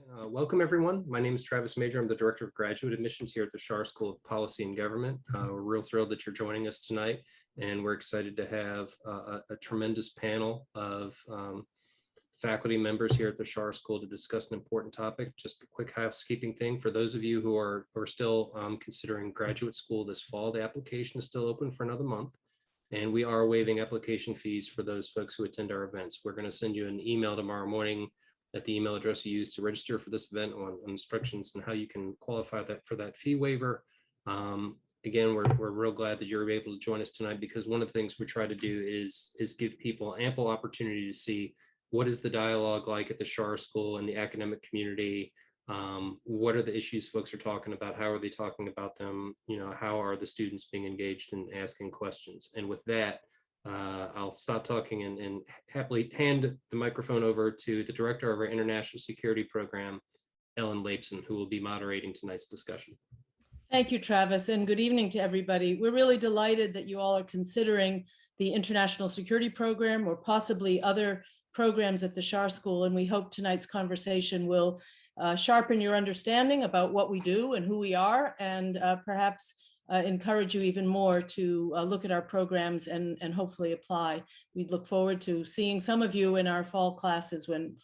Welcome, everyone. My name is Travis Major. I'm the Director of Graduate Admissions here at the Schar School of Policy and Government. We're real thrilled that you're joining us tonight, and we're excited to have a tremendous panel of faculty members here at the Schar School to discuss an important topic. Just a quick housekeeping thing. For those of you who are still considering graduate school this fall, the application is still open for another month. And we are waiving application fees for those folks who attend our events. We're going to send you an email tomorrow morning at the email address you use to register for this event on instructions and how you can qualify for that fee waiver. Again, we're real glad that you're able to join us tonight, because one of the things we try to do is give people ample opportunity to see what is the dialogue like at the Schar School and the academic community. What are the issues folks are talking about? How are they talking about them? You know, how are the students being engaged in asking questions? And with that, I'll stop talking and happily hand the microphone over to the director of our International Security Program, Ellen Laipson, who will be moderating tonight's discussion. Thank you, Travis, and good evening to everybody. We're really delighted that you all are considering the International Security Program or possibly other programs at the Schar School, and we hope tonight's conversation will sharpen your understanding about what we do and who we are, and perhaps encourage you even more to look at our programs and hopefully apply. We look forward to seeing some of you in our fall classes when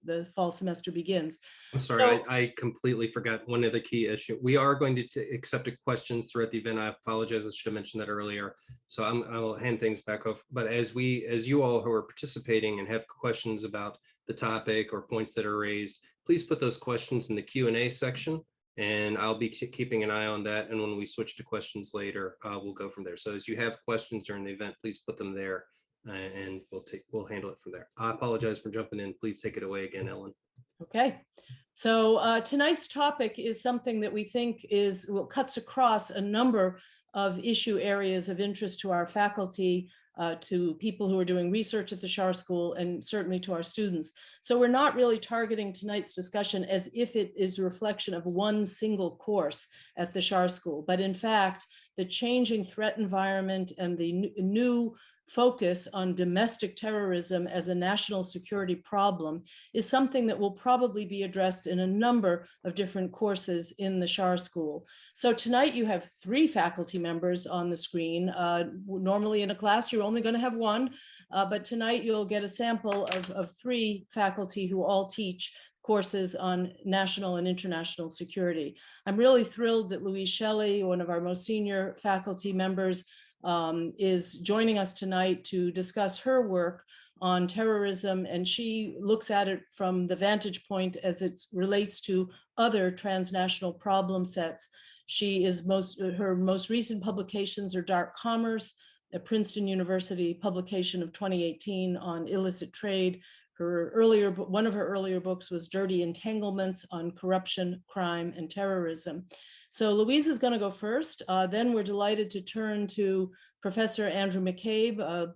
the fall semester begins. I'm sorry, I completely forgot one of the key issues. We are going to accept questions throughout the event. I apologize, I should have mentioned that earlier. So I'll hand things back off. But as you all who are participating and have questions about the topic or points that are raised, please put those questions in the Q&A section, and I'll be keeping an eye on that. And when we switch to questions later, we'll go from there. So as you have questions during the event, please put them there, and we'll handle it from there. I apologize for jumping in. Please take it away again, Ellen. Okay. So tonight's topic is something that we think cuts across a number of issue areas of interest to our faculty, to people who are doing research at the Schar School, and certainly to our students. So we're not really targeting tonight's discussion as if it is a reflection of one single course at the Schar School, but in fact, the changing threat environment and the new focus on domestic terrorism as a national security problem is something that will probably be addressed in a number of different courses in the Schar School. So tonight you have 3 faculty members on the screen. Normally in a class, you're only going to have 1, but tonight you'll get a sample of 3 faculty who all teach courses on national and international security. I'm really thrilled that Louise Shelley, one of our most senior faculty members, is joining us tonight to discuss her work on terrorism, and she looks at it from the vantage point as it relates to other transnational problem sets. Her most recent publications are Dark Commerce, a Princeton University publication of 2018 on illicit trade. One of her earlier books was Dirty Entanglements on corruption, crime, and terrorism. So Louise is going to go first. Then we're delighted to turn to Professor Andrew McCabe,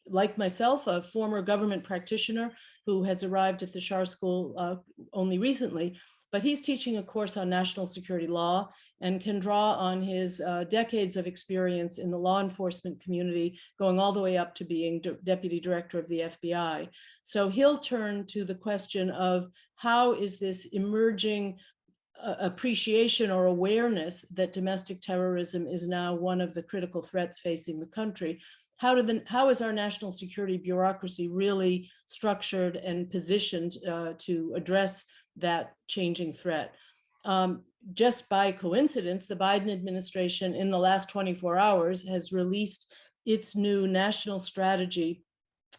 like myself, a former government practitioner who has arrived at the Schar School only recently, but he's teaching a course on national security law and can draw on his decades of experience in the law enforcement community, going all the way up to being deputy director of the FBI. So he'll turn to the question of how is this emerging appreciation or awareness that domestic terrorism is now one of the critical threats facing the country. How is our national security bureaucracy really structured and positioned to address that changing threat? Just by coincidence, the Biden administration in the last 24 hours has released its new national strategy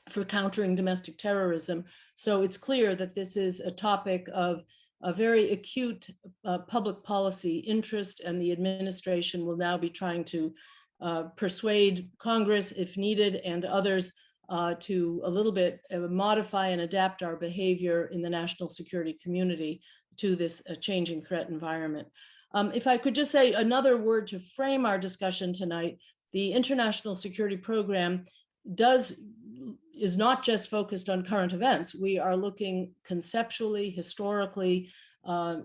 for countering domestic terrorism. So it's clear that this is a topic of a very acute public policy interest, and the administration will now be trying to persuade Congress, if needed, and others to a little bit modify and adapt our behavior in the national security community to this changing threat environment. If I could just say another word to frame our discussion tonight, the International Security Program is not just focused on current events. We are looking conceptually, historically,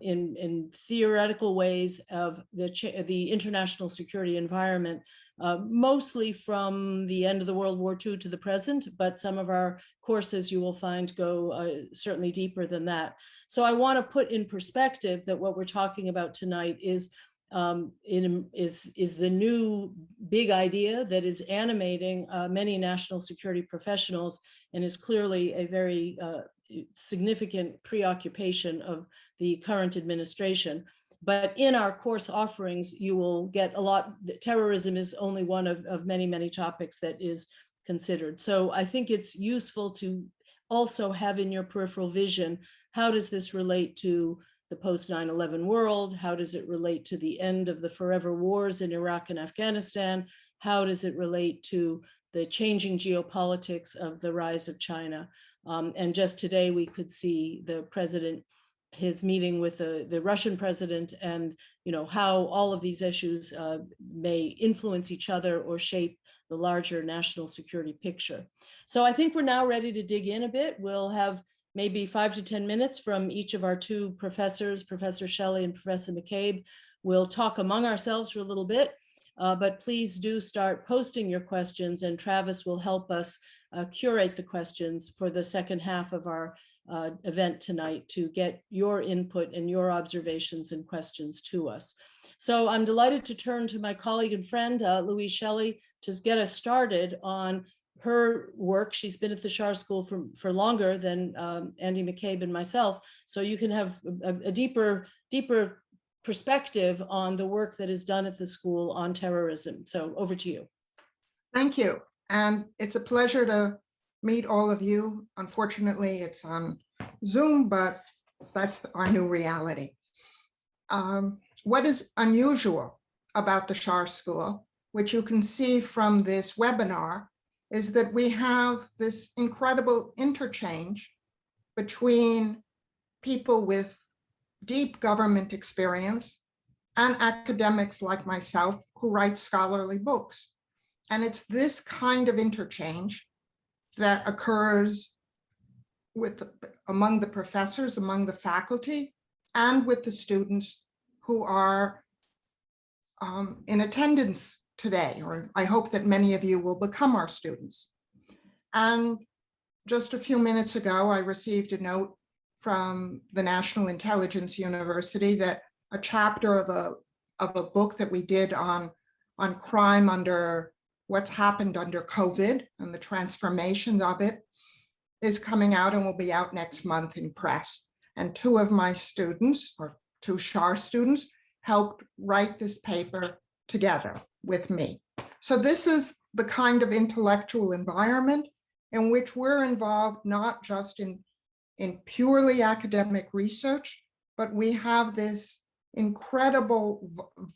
in theoretical ways of the international security environment, mostly from the end of the World War II to the present, but some of our courses you will find go certainly deeper than that. So I want to put in perspective that what we're talking about tonight is the new big idea that is animating many national security professionals and is clearly a very significant preoccupation of the current administration. But in our course offerings, you will get a lot. Terrorism is only one of many, many topics that is considered. So I think it's useful to also have in your peripheral vision, how does this relate to the post 9/11 world? How does it relate to the end of the forever wars in Iraq and Afghanistan? How does it relate to the changing geopolitics of the rise of China? And just today we could see the president, his meeting with the Russian president, and how all of these issues may influence each other or shape the larger national security picture. So I think we're now ready to dig in a bit. We'll have maybe 5 to 10 minutes from each of our two professors, Professor Shelley and Professor McCabe. We'll talk among ourselves for a little bit, but please do start posting your questions, and Travis will help us curate the questions for the second half of our event tonight to get your input and your observations and questions to us. So I'm delighted to turn to my colleague and friend, Louise Shelley, to get us started on her work. She's been at the Schar School for longer than Andy McCabe and myself, so you can have a deeper perspective on the work that is done at the school on terrorism. So over to you. Thank you. And it's a pleasure to meet all of you. Unfortunately, it's on Zoom, but that's our new reality. What is unusual about the Schar School, which you can see from this webinar, is that we have this incredible interchange between people with deep government experience and academics like myself who write scholarly books. And it's this kind of interchange that occurs among the professors, among the faculty, and with the students who are in attendance today, or I hope that many of you will become our students. And just a few minutes ago, I received a note from the National Intelligence University that a chapter of a book that we did on crime under what's happened under COVID and the transformations of it is coming out and will be out next month in press. And two of my students, or two Schar students, helped write this paper together with me. So this is the kind of intellectual environment in which we're involved, not just in purely academic research, but we have this incredible,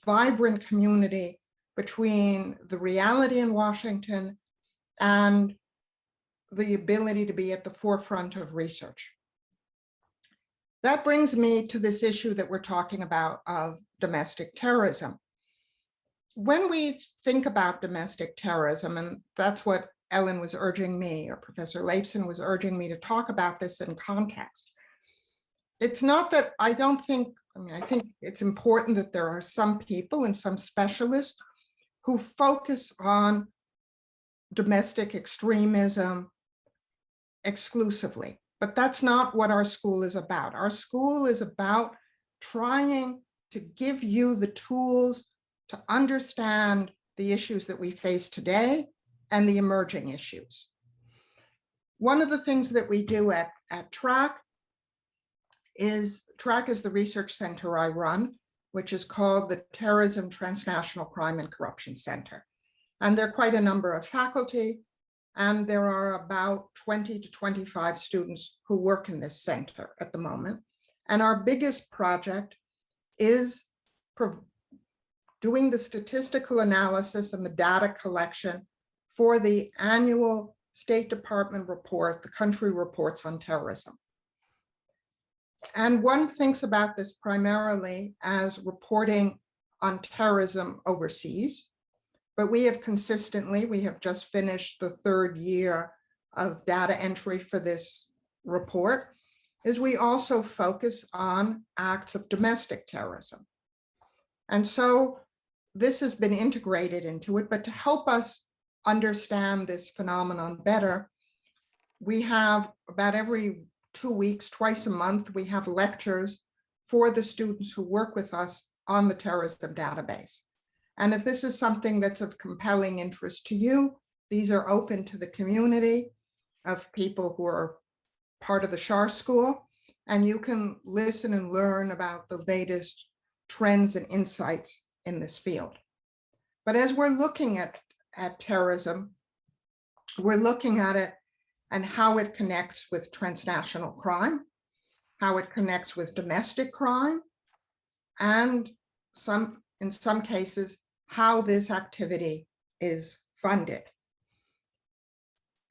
vibrant community between the reality in Washington and the ability to be at the forefront of research. That brings me to this issue that we're talking about of domestic terrorism. When we think about domestic terrorism, and that's what Ellen was urging me, or Professor Laipson was urging me to talk about this in context. It's not that I don't think, I think it's important that there are some people and some specialists who focus on domestic extremism exclusively, but that's not what our school is about. Our school is about trying to give you the tools to understand the issues that we face today and the emerging issues. One of the things that we do at TRAC is the research center I run, which is called the Terrorism, Transnational Crime and Corruption Center. And there are quite a number of faculty, and there are about 20 to 25 students who work in this center at the moment. And our biggest project is doing the statistical analysis and the data collection for the annual State Department report, the country reports on terrorism. And one thinks about this primarily as reporting on terrorism overseas, but we have just finished the third year of data entry for this report, is we also focus on acts of domestic terrorism. And so this has been integrated into it, but to help us understand this phenomenon better, we have about every 2 weeks, twice a month, we have lectures for the students who work with us on the terrorism database. And if this is something that's of compelling interest to you, these are open to the community of people who are part of the Schar School, and you can listen and learn about the latest trends and insights in this field. But as we're looking at terrorism, we're looking at it and how it connects with transnational crime, how it connects with domestic crime, and in some cases, how this activity is funded.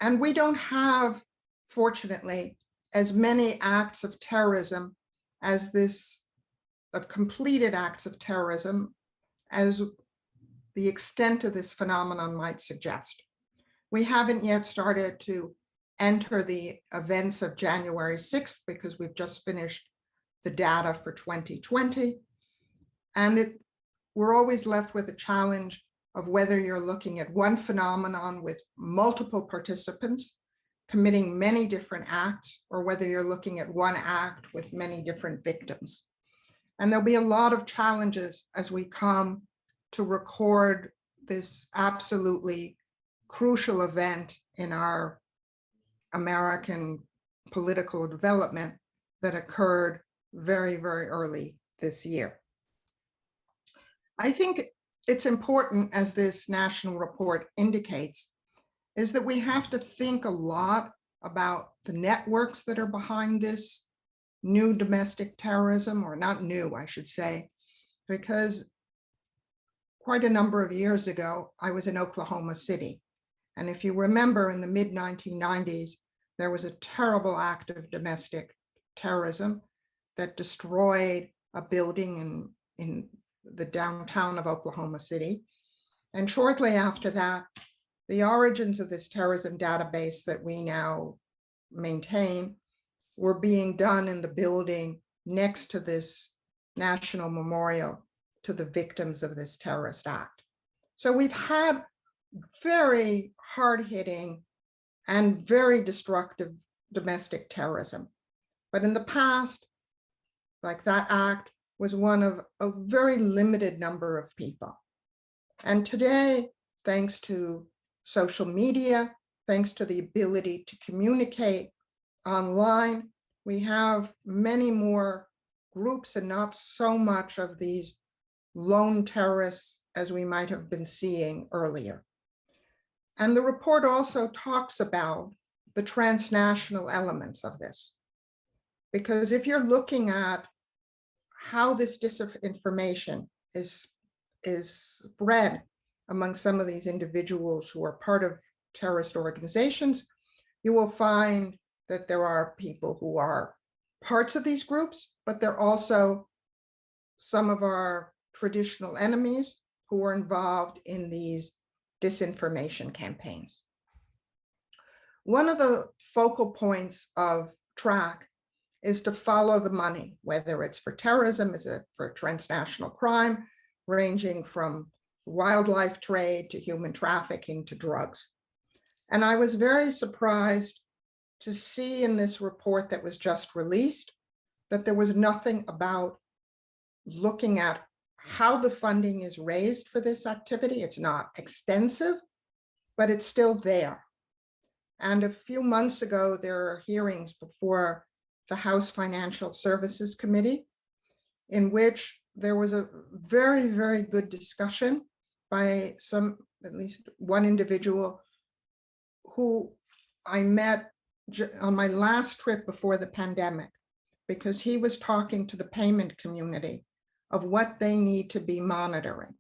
And we don't have, fortunately, as many acts of terrorism as this, of completed acts of terrorism, as the extent of this phenomenon might suggest. We haven't yet started to enter the events of January 6th because we've just finished the data for 2020. And we're always left with a challenge of whether you're looking at one phenomenon with multiple participants committing many different acts, or whether you're looking at one act with many different victims. And there'll be a lot of challenges as we come to record this absolutely crucial event in our American political development that occurred very, very early this year. I think it's important, as this national report indicates, is that we have to think a lot about the networks that are behind this new domestic terrorism, or not new, I should say, because quite a number of years ago, I was in Oklahoma City. And if you remember, in the mid-1990s, there was a terrible act of domestic terrorism that destroyed a building in the downtown of Oklahoma City. And shortly after that, the origins of this terrorism database that we now maintain were being done in the building next to this national memorial to the victims of this terrorist act. So we've had very hard-hitting and very destructive domestic terrorism. But in the past, like, that act was one of a very limited number of people. And today, thanks to social media, thanks to the ability to communicate online, we have many more groups and not so much of these lone terrorists as we might have been seeing earlier. And the report also talks about the transnational elements of this. Because if you're looking at how this disinformation is spread among some of these individuals who are part of terrorist organizations, you will find that there are people who are parts of these groups, but they're also some of our traditional enemies who are involved in these disinformation campaigns. One of the focal points of TRACK is to follow the money, whether it's for terrorism, is it for transnational crime, ranging from wildlife trade to human trafficking to drugs. And I was very surprised to see in this report that was just released that there was nothing about looking at how the funding is raised for this activity. It's not extensive, but it's still there. And a few months ago, there were hearings before the House Financial Services Committee, in which there was a very, very good discussion by at least one individual who I met on my last trip before the pandemic, because he was talking to the payment community of what they need to be monitoring.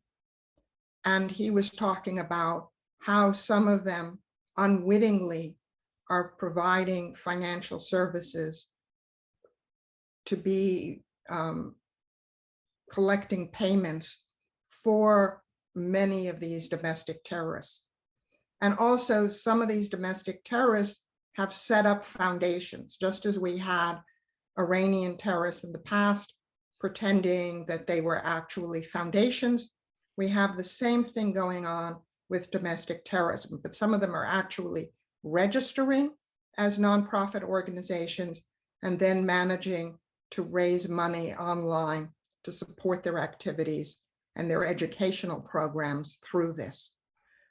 And he was talking about how some of them unwittingly are providing financial services to be collecting payments for many of these domestic terrorists. And also, some of these domestic terrorists have set up foundations, just as we had Iranian terrorists in the past, pretending that they were actually foundations. We have the same thing going on with domestic terrorism, but some of them are actually registering as nonprofit organizations and then managing to raise money online to support their activities and their educational programs through this.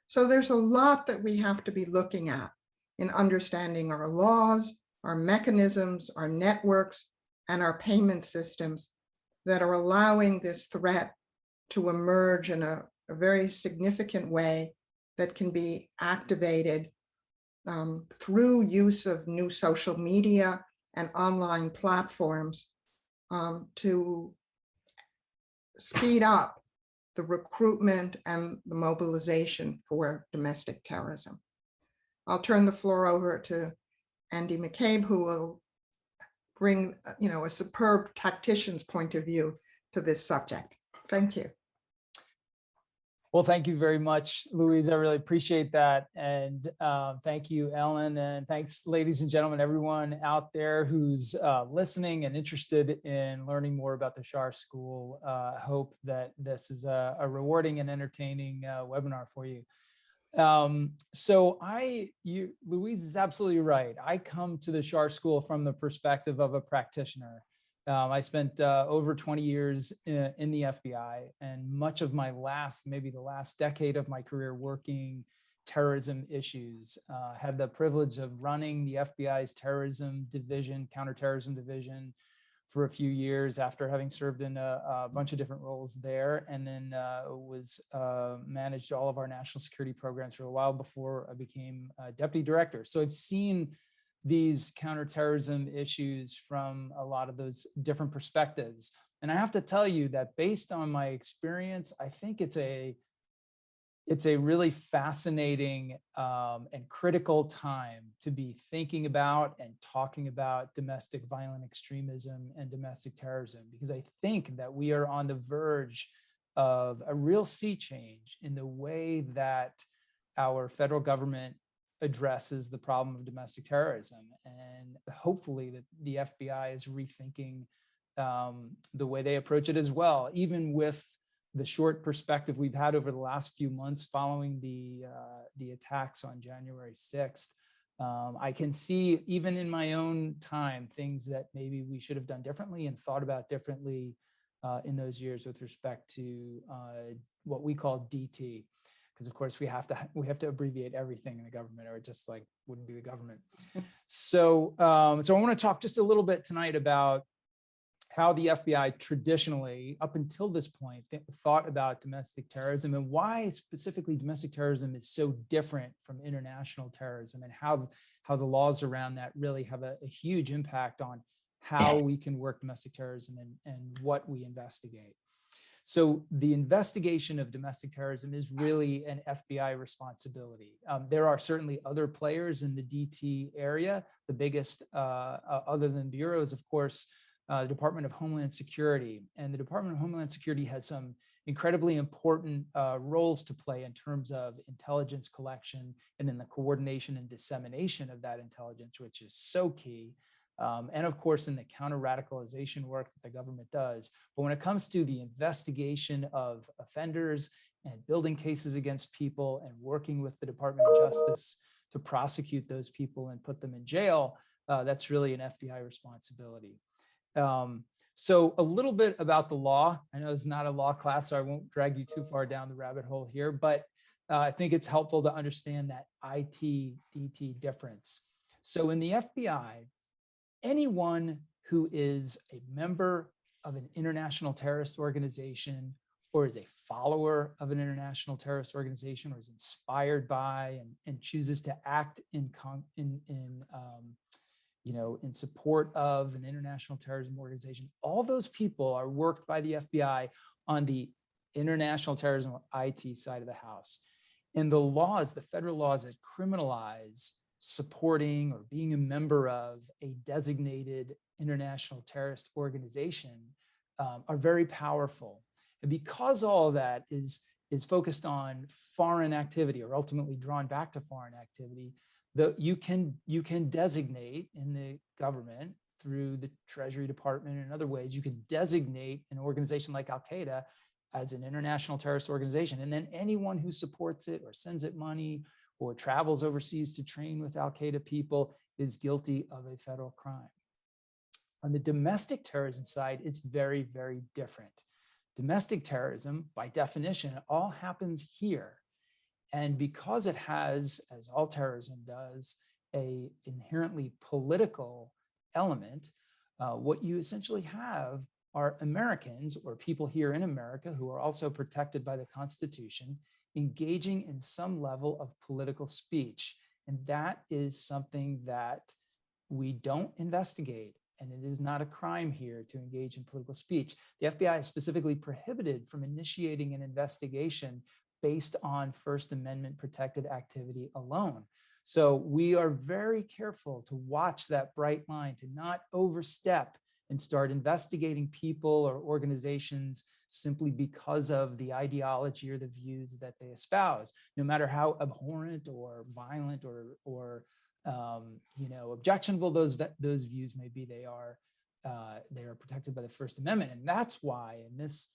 So there's a lot that we have to be looking at in understanding our laws, our mechanisms, our networks, and our payment systems that are allowing this threat to emerge in a very significant way that can be activated through use of new social media and online platforms to speed up the recruitment and the mobilization for domestic terrorism. I'll turn the floor over to Andy McCabe, who will bring a superb tactician's point of view to this subject. Thank you. Well, thank you very much, Louise. I really appreciate that. And thank you, Ellen. And thanks, ladies and gentlemen, everyone out there who's listening and interested in learning more about the Schar School. I hope that this is a rewarding and entertaining webinar for you. Louise is absolutely right. I come to the Schar School from the perspective of a practitioner. I spent over 20 years in the FBI, and much of my maybe the last decade of my career working terrorism issues. Had the privilege of running the FBI's terrorism division, counterterrorism division, for a few years after having served in a bunch of different roles there, and then managed all of our national security programs for a while before I became deputy director. So I've seen these counterterrorism issues from a lot of those different perspectives. And I have to tell you that based on my experience, I think it's a really fascinating and critical time to be thinking about and talking about domestic violent extremism and domestic terrorism, because I think that we are on the verge of a real sea change in the way that our federal government addresses the problem of domestic terrorism. And hopefully that the FBI is rethinking the way they approach it as well, even with the short perspective we've had over the last few months following the attacks on January 6th. I can see, even in my own time, things that maybe we should have done differently and thought about differently in those years with respect to what we call DT. Because of course we have to abbreviate everything in the government, or it just wouldn't be the government. So I want to talk just a little bit tonight about how the FBI traditionally, up until this point, thought about domestic terrorism, and why specifically domestic terrorism is so different from international terrorism, and how the laws around that really have a huge impact on how we can work domestic terrorism and what we investigate. So the investigation of domestic terrorism is really an FBI responsibility. There are certainly other players in the DT area. The biggest, other than bureaus, of course, the Department of Homeland Security. And the Department of Homeland Security has some incredibly important roles to play in terms of intelligence collection and in the coordination and dissemination of that intelligence, which is so key. And of course, in the counter-radicalization work that the government does. But when it comes to the investigation of offenders and building cases against people and working with the Department of Justice to prosecute those people and put them in jail, that's really an FBI responsibility. So a little bit about the law. I know it's not a law class, so I won't drag you too far down the rabbit hole here, but I think it's helpful to understand that IT-DT difference. So in the FBI, anyone who is a member of an international terrorist organization, or is a follower of an international terrorist organization, or is inspired by and chooses to act in support of an international terrorism organization, all those people are worked by the FBI on the international terrorism or IT side of the house. And the laws, the federal laws that criminalize supporting or being a member of a designated international terrorist organization are very powerful. And because all of that is focused on foreign activity, or ultimately drawn back to foreign activity, you can designate in the government through the Treasury Department and other ways, you could designate an organization like Al-Qaeda as an international terrorist organization. And then anyone who supports it or sends it money or travels overseas to train with Al-Qaeda people is guilty of a federal crime. On the domestic terrorism side, it's very, very different. Domestic terrorism, by definition, all happens here. And because it has, as all terrorism does, a inherently political element, what you essentially have are Americans or people here in America who are also protected by the Constitution, engaging in some level of political speech. And that is something that we don't investigate. And it is not a crime here to engage in political speech. The FBI is specifically prohibited from initiating an investigation based on First Amendment protected activity alone. So we are very careful to watch that bright line, to not overstep and start investigating people or organizations simply because of the ideology or the views that they espouse. No matter how abhorrent or violent or objectionable those views may be, they are protected by the First Amendment. And that's why in this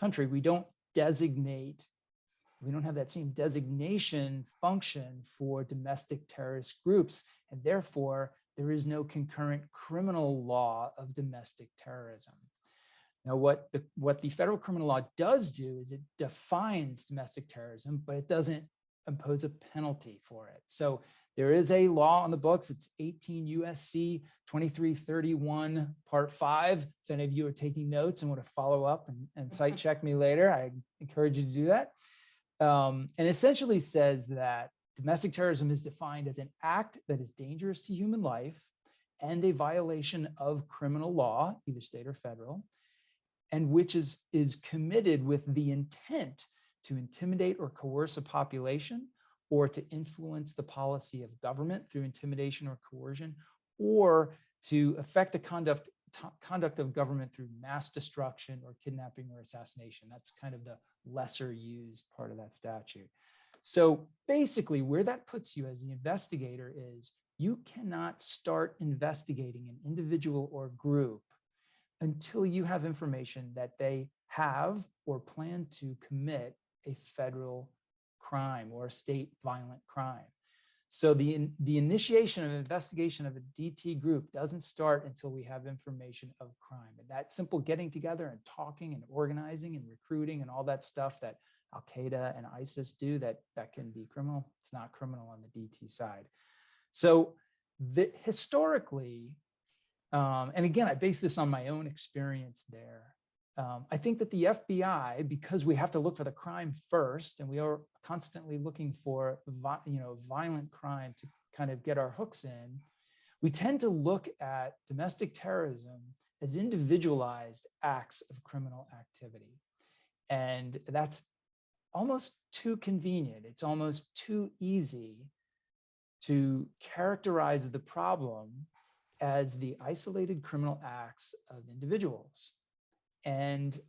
country, we don't have that same designation function for domestic terrorist groups. And therefore, there is no concurrent criminal law of domestic terrorism. Now, what the federal criminal law does do is it defines domestic terrorism, but it doesn't impose a penalty for it. So there is a law on the books. It's 18 USC 2331 Part 5. If any of you are taking notes and want to follow up and cite check me later, I encourage you to do that. And essentially says that domestic terrorism is defined as an act that is dangerous to human life and a violation of criminal law, either state or federal, and which is committed with the intent to intimidate or coerce a population, or to influence the policy of government through intimidation or coercion, or to affect the conduct of government through mass destruction or kidnapping or assassination. That's kind of the lesser used part of that statute. So basically where that puts you as the investigator is you cannot start investigating an individual or group until you have information that they have or plan to commit a federal crime or a state violent crime. So the initiation of investigation of a DT group doesn't start until we have information of crime. And that simple getting together and talking and organizing and recruiting and all that stuff that Al-Qaeda and ISIS do, that can be criminal. It's not criminal on the DT side. So historically, and again, I base this on my own experience there. I think that the FBI, because we have to look for the crime first, and we are constantly looking for violent crime to kind of get our hooks in, we tend to look at domestic terrorism as individualized acts of criminal activity. And that's almost too convenient. It's almost too easy to characterize the problem as the isolated criminal acts of individuals. And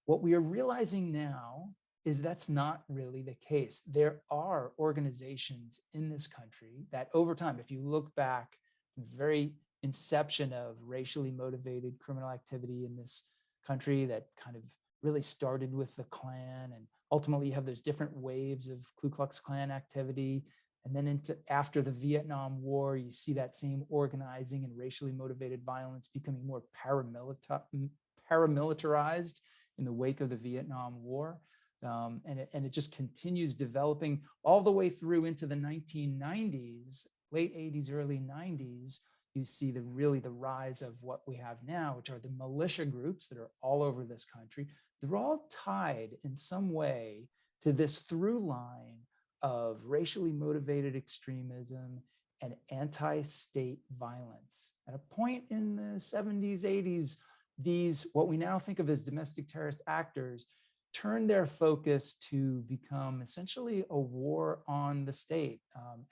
what we are realizing now is that's not really the case. There are organizations in this country that over time, if you look back from the very inception of racially motivated criminal activity in this country, that kind of really started with the Klan, and ultimately you have those different waves of Ku Klux Klan activity. And then after the Vietnam War, you see that same organizing and racially motivated violence becoming more paramilitarized in the wake of the Vietnam War. And it just continues developing all the way through into the 1990s, late 80s, early 90s. You see the rise of what we have now, which are the militia groups that are all over this country. They're all tied in some way to this through line of racially motivated extremism and anti-state violence. At a point in the 70s, 80s, these, what we now think of as domestic terrorist actors, turned their focus to become essentially a war on the state,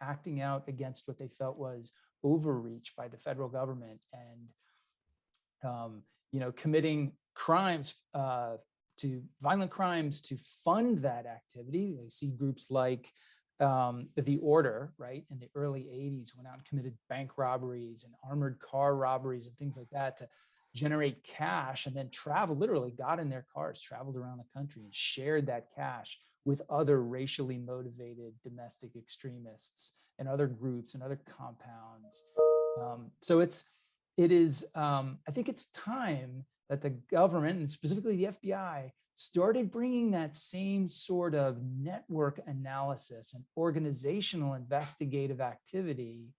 acting out against what they felt was overreach by the federal government, and committing crimes, violent crimes to fund that activity. You see groups like the order, right, in the early 80s, went out and committed bank robberies and armored car robberies and things like that to generate cash, and then literally got in their cars, traveled around the country and shared that cash with other racially motivated domestic extremists and other groups and other compounds. So I think it's time that the government, and specifically the FBI, started bringing that same sort of network analysis and organizational investigative activity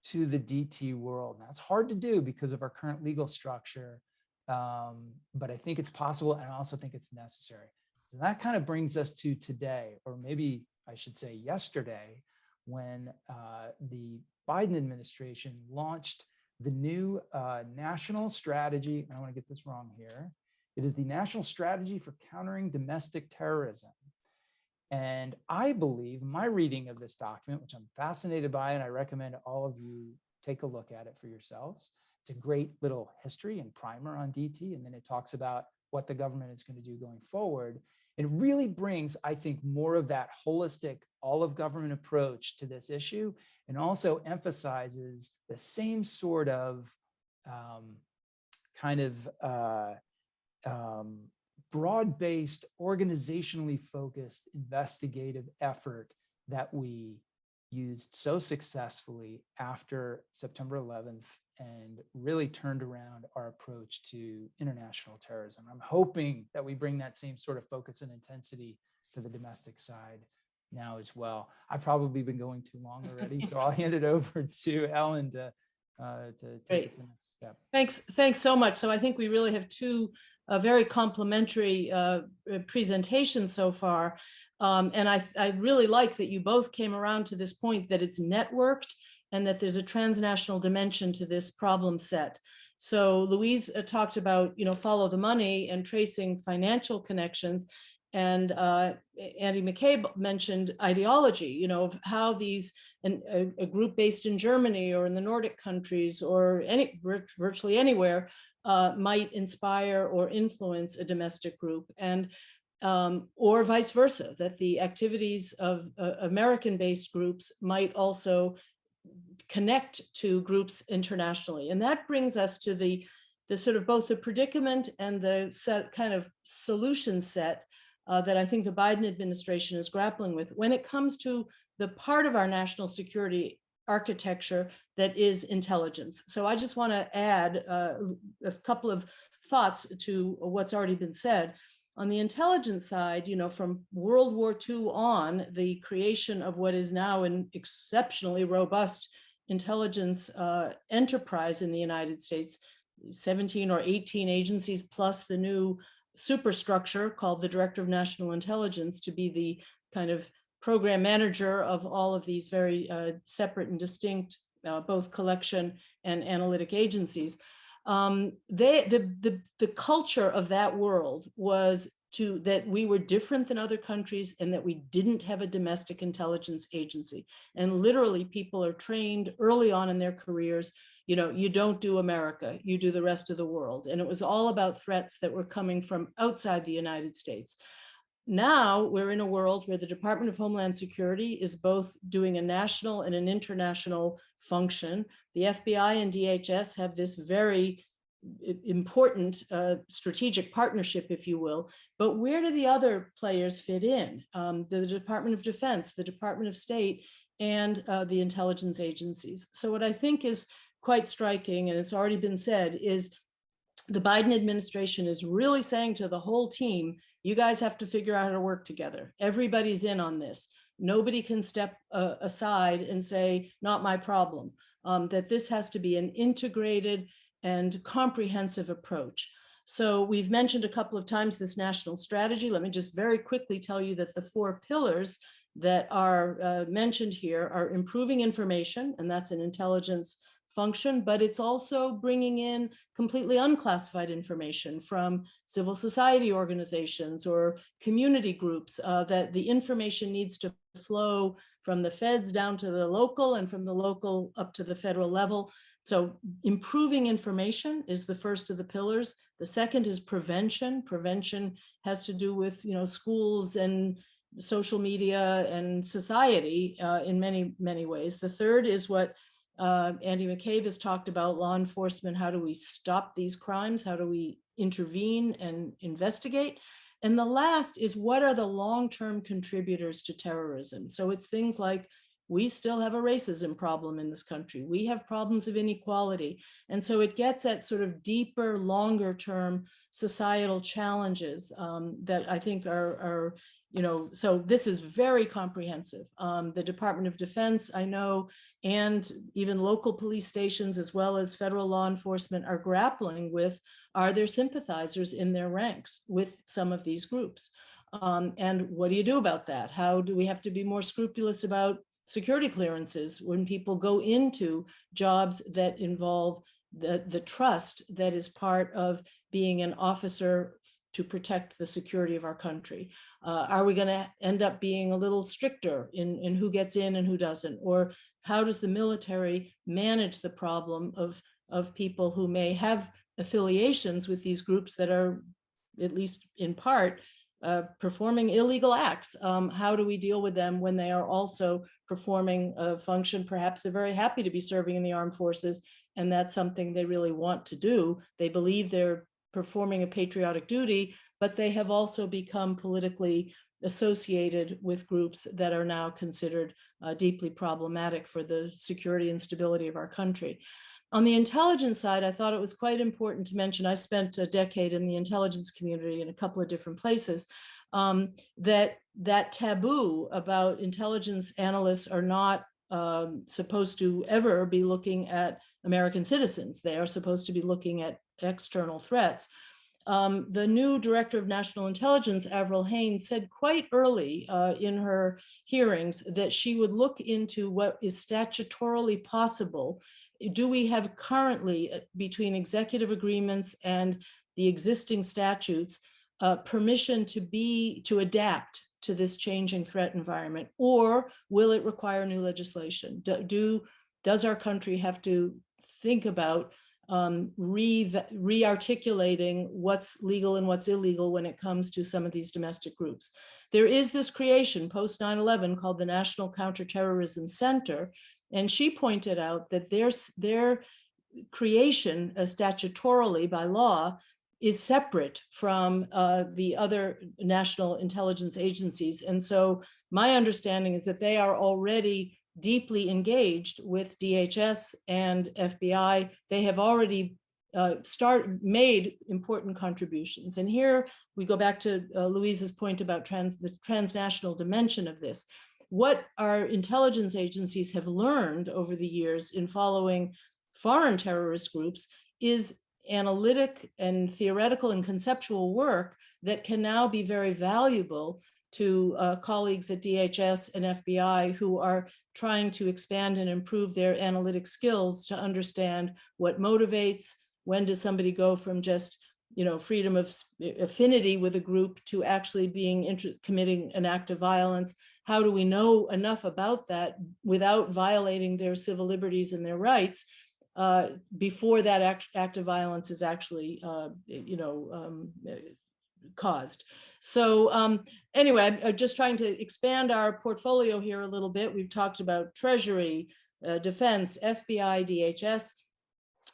to the DT world. Now, it's hard to do because of our current legal structure, but I think it's possible, and I also think it's necessary. So that kind of brings us to today, or maybe I should say yesterday, when the Biden administration launched the new national strategy. I don't want to get this wrong here. It is the National Strategy for Countering Domestic Terrorism. And I believe my reading of this document, which I'm fascinated by, and I recommend all of you take a look at it for yourselves. It's a great little history and primer on DT, and then it talks about what the government is going to do going forward. It really brings, I think, more of that holistic, all of government approach to this issue, and also emphasizes the same sort of broad-based, organizationally focused, investigative effort that we used so successfully after September 11th and really turned around our approach to international terrorism. I'm hoping that we bring that same sort of focus and intensity to the domestic side now as well. I've probably been going too long already, so I'll hand it over to Ellen to take it the next step. Thanks so much. So I think we really have two very complementary presentations so far. And I really like that you both came around to this point that it's networked and that there's a transnational dimension to this problem set. So Louise talked about, follow the money and tracing financial connections. And Andy McCabe mentioned ideology, of how these, a group based in Germany or in the Nordic countries or virtually anywhere might inspire or influence a domestic group, and or vice versa, that the activities of American-based groups might also connect to groups internationally. And that brings us to the sort of both the predicament and the kind of solution set that I think the Biden administration is grappling with when it comes to the part of our national security architecture that is intelligence. So I just want to add a couple of thoughts to what's already been said. On the intelligence side, from World War II on, the creation of what is now an exceptionally robust intelligence enterprise in the United States, 17 or 18 agencies plus the new superstructure called the Director of National Intelligence to be the kind of program manager of all of these very separate and distinct both collection and analytic agencies. The culture of that world was that we were different than other countries and that we didn't have a domestic intelligence agency. And literally people are trained early on in their careers, you don't do America, you do the rest of the world. And it was all about threats that were coming from outside the United States. Now we're in a world where the Department of Homeland Security is both doing a national and an international function. The FBI and DHS have this very important strategic partnership, if you will, but where do the other players fit in? The Department of Defense, the Department of State, and the intelligence agencies. So what I think is quite striking, and it's already been said, is the Biden administration is really saying to the whole team, you guys have to figure out how to work together. Everybody's in on this. Nobody can step aside and say, not my problem, that this has to be an integrated and comprehensive approach. So we've mentioned a couple of times this national strategy. Let me just very quickly tell you that the 4 pillars that are mentioned here are improving information, and that's an intelligence function, but it's also bringing in completely unclassified information from civil society organizations or community groups, that the information needs to flow from the feds down to the local and from the local up to the federal level. So improving information is the first of the pillars. The second is prevention. Prevention has to do with, schools and social media and society in many ways. The third is what Andy McCabe has talked about, law enforcement. How do we stop these crimes? How do we intervene and investigate? And the last is, what are the long-term contributors to terrorism? So it's things like, we still have a racism problem in this country. We have problems of inequality. And so it gets at sort of deeper, longer term societal challenges that I think are, so this is very comprehensive. The Department of Defense, I know, and even local police stations, as well as federal law enforcement, are grappling with, are there sympathizers in their ranks with some of these groups? And what do you do about that? How do we have to be more scrupulous about security clearances when people go into jobs that involve the trust that is part of being an officer to protect the security of our country? Are we going to end up being a little stricter in who gets in and who doesn't? Or how does the military manage the problem of people who may have affiliations with these groups that are, at least in part, performing illegal acts? How do we deal with them when they are also performing a function? Perhaps they're very happy to be serving in the armed forces, and that's something they really want to do. They believe they're performing a patriotic duty, but they have also become politically associated with groups that are now considered deeply problematic for the security and stability of our country. On the intelligence side, I thought it was quite important to mention, I spent a decade in the intelligence community in a couple of different places, that taboo about intelligence analysts are not supposed to ever be looking at American citizens. They are supposed to be looking at external threats. The new director of national intelligence, Avril Haines, said quite early in her hearings that she would look into what is statutorily possible. Do we have currently, between executive agreements and the existing statutes, permission to adapt to this changing threat environment, or will it require new legislation? Does our country have to think about re-articulating what's legal and what's illegal when it comes to some of these domestic groups? There is this creation post 9/11 called the National Counterterrorism Center, and she pointed out that their creation statutorily by law is separate from the other national intelligence agencies. And so my understanding is that they are already deeply engaged with DHS and FBI. They have already made important contributions. And here we go back to Louise's point about the transnational dimension of this. What our intelligence agencies have learned over the years in following foreign terrorist groups is analytic and theoretical and conceptual work that can now be very valuable to colleagues at DHS and FBI who are trying to expand and improve their analytic skills to understand what motivates, when does somebody go from just freedom of affinity with a group to actually being committing an act of violence. How do we know enough about that without violating their civil liberties and their rights before that act of violence is actually caused? So anyway, I'm just trying to expand our portfolio here a little bit. We've talked about Treasury, Defense, FBI, DHS.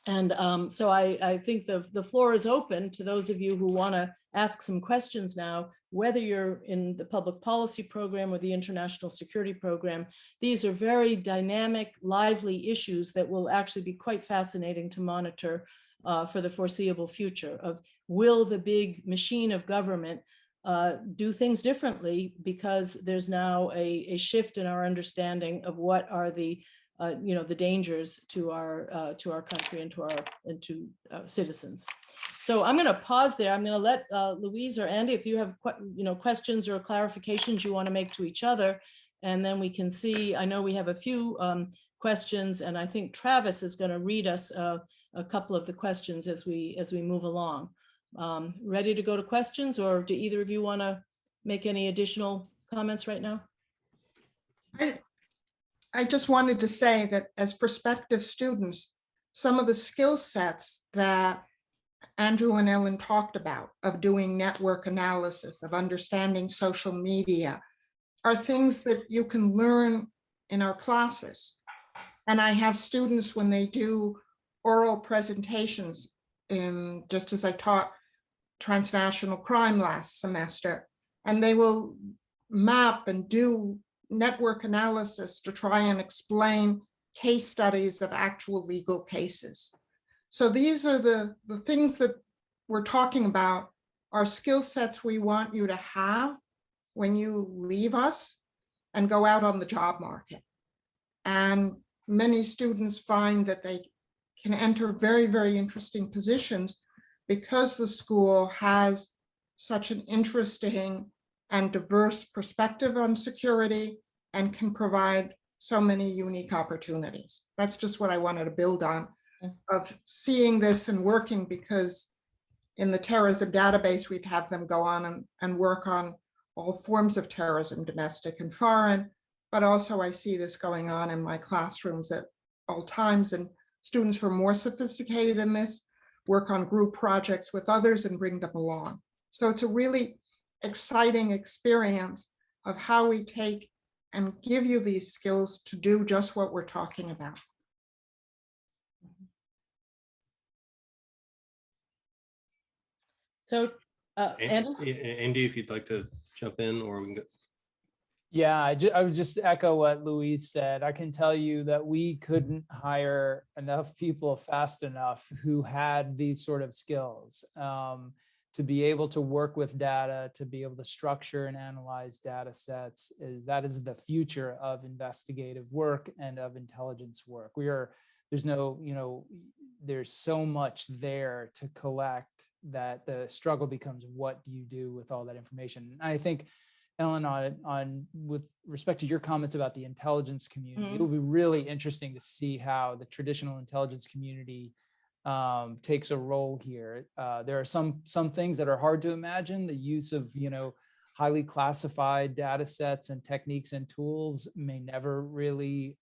And so I think the floor is open to those of you who want to ask some questions now, whether you're in the public policy program or the international security program. These are very dynamic, lively issues that will actually be quite fascinating to monitor for the foreseeable future of, will the big machine of government do things differently, because there's now a shift in our understanding of what are the dangers to our country and to citizens. So I'm going to pause there. I'm going to let Louise or Andy, if you have questions or clarifications you want to make to each other, and then we can see. I know we have a few questions, and I think Travis is going to read us a couple of the questions as we move along. Ready to go to questions, or do either of you want to make any additional comments right now? I just wanted to say that as prospective students, some of the skill sets that Andrew and Ellen talked about, of doing network analysis, of understanding social media, are things that you can learn in our classes. And I have students when they do oral presentations, just as I taught transnational crime last semester, and they will map and do network analysis to try and explain case studies of actual legal cases. So these are the things that we're talking about, are skill sets we want you to have when you leave us and go out on the job market. And many students find that they can enter very, very interesting positions because the school has such an interesting and diverse perspective on security and can provide so many unique opportunities. That's just what I wanted to build on, of seeing this and working, because in the terrorism database, we'd have them go on and work on all forms of terrorism, domestic and foreign, but also I see this going on in my classrooms at all times, and students who are more sophisticated in this work on group projects with others and bring them along. So it's a really exciting experience of how we take and give you these skills to do just what we're talking about. So, Andy? Andy, if you'd like to jump in, or we can go. Yeah, I would just echo what Louise said. I can tell you that we couldn't hire enough people fast enough who had these sort of skills to be able to work with data, to be able to structure and analyze data sets. That is the future of investigative work and of intelligence work. There's so much there to collect that the struggle becomes, what do you do with all that information? And I think, Ellen, with respect to your comments about the intelligence community, it will be really interesting to see how the traditional intelligence community takes a role here. There are some things that are hard to imagine. The use of highly classified data sets and techniques and tools may never really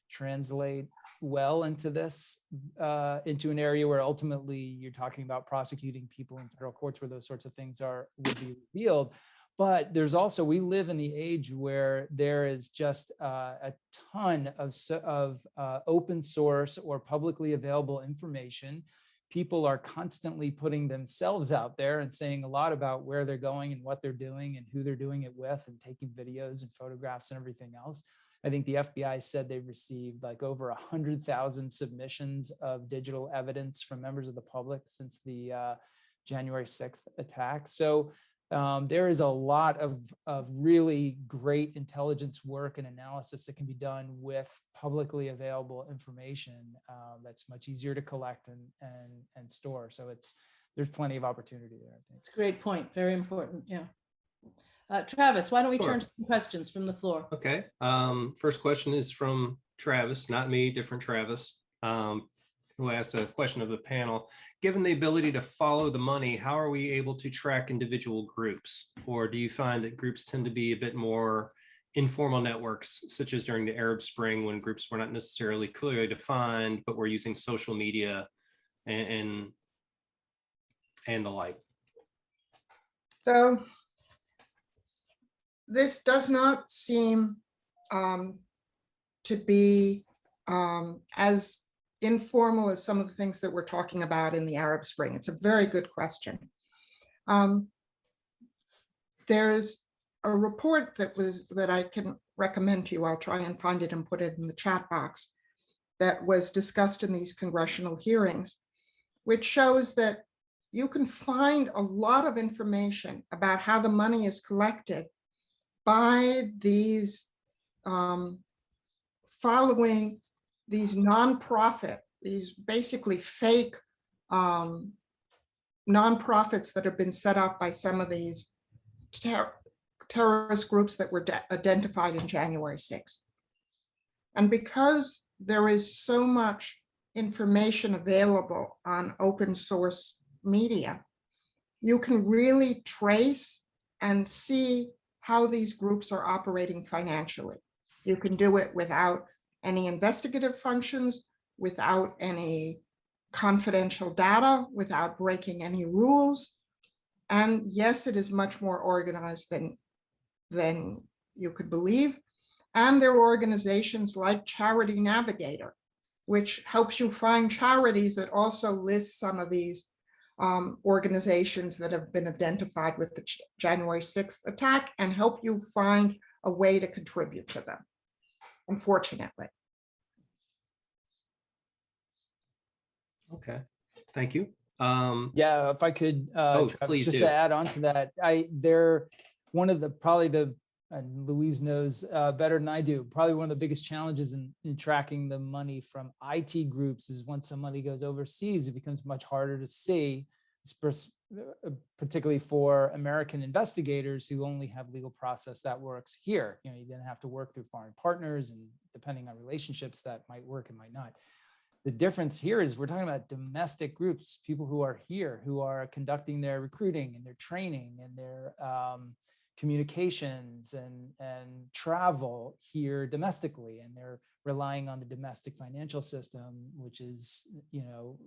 translate well into this, into an area where ultimately you're talking about prosecuting people in federal courts, where those sorts of things would be revealed. But there's also, we live in the age where there is just a ton of open source or publicly available information. People are constantly putting themselves out there and saying a lot about where they're going and what they're doing and who they're doing it with, and taking videos and photographs and everything else. I think the FBI said they've received like over 100,000 submissions of digital evidence from members of the public since the January 6th attack. So there is a lot of really great intelligence work and analysis that can be done with publicly available information that's much easier to collect and store. So there's plenty of opportunity there, I think. Great point. Very important. Yeah. Travis, why don't we Sure. turn to some questions from the floor? Okay. First question is from Travis, not me, different Travis, who asked a question of the panel. Given the ability to follow the money, how are we able to track individual groups? Or do you find that groups tend to be a bit more informal networks, such as during the Arab Spring, when groups were not necessarily clearly defined, but were using social media and the like? So this does not seem to be as informal as some of the things that we're talking about in the Arab Spring. It's a very good question. There's a report that I can recommend to you. I'll try and find it and put it in the chat box, that was discussed in these congressional hearings, which shows that you can find a lot of information about how the money is collected by these following these nonprofit, these basically fake nonprofits that have been set up by some of these terrorist groups that were identified in January 6th. And because there is so much information available on open source media, you can really trace and see how these groups are operating financially. You can do it without any investigative functions, without any confidential data, without breaking any rules. And yes, it is much more organized than you could believe. And there are organizations like Charity Navigator, which helps you find charities that also list some of these organizations that have been identified with the January 6th attack and help you find a way to contribute to them, unfortunately. Okay, thank you. Yeah, if I could, Travis, please just do. to add on to that, one of the, and Louise knows better than I do, probably one of the biggest challenges in tracking the money from IT groups is once some money goes overseas, it becomes much harder to see, particularly for American investigators who only have legal process that works here. You know, you then have to work through foreign partners, and depending on relationships, that might work and might not. The difference here is we're talking about domestic groups, people who are here, who are conducting their recruiting and their training and their communications and travel here domestically, and they're relying on the domestic financial system, which is, you know,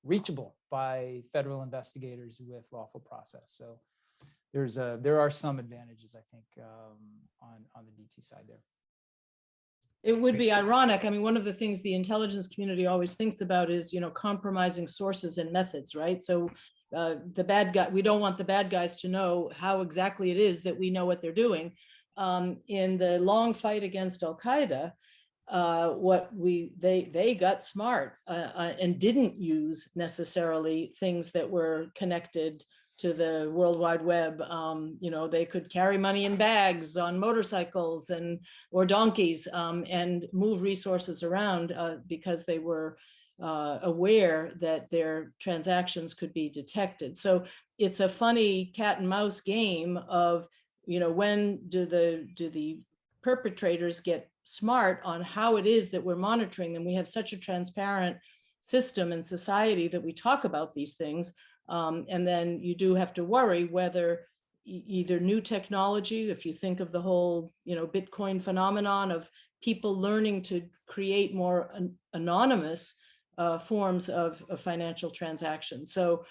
reachable by federal investigators with lawful process. So there are some advantages, I think, on the DT side there. It would be ironic. I mean, one of the things the intelligence community always thinks about is, you know, compromising sources and methods, right? So the bad guy, we don't want the bad guys to know how exactly it is that we know what they're doing. In the long fight against Al-Qaeda, they got smart and didn't use necessarily things that were connected to the World Wide Web. You know, they could carry money in bags on motorcycles or donkeys and move resources around because they were aware that their transactions could be detected. So it's a funny cat and mouse game of, you know, when do the perpetrators get smart on how it is that we're monitoring them. We have such a transparent system and society that we talk about these things. And then you do have to worry whether either new technology, if you think of the whole, you know, Bitcoin phenomenon of people learning to create more anonymous forms of financial transactions. So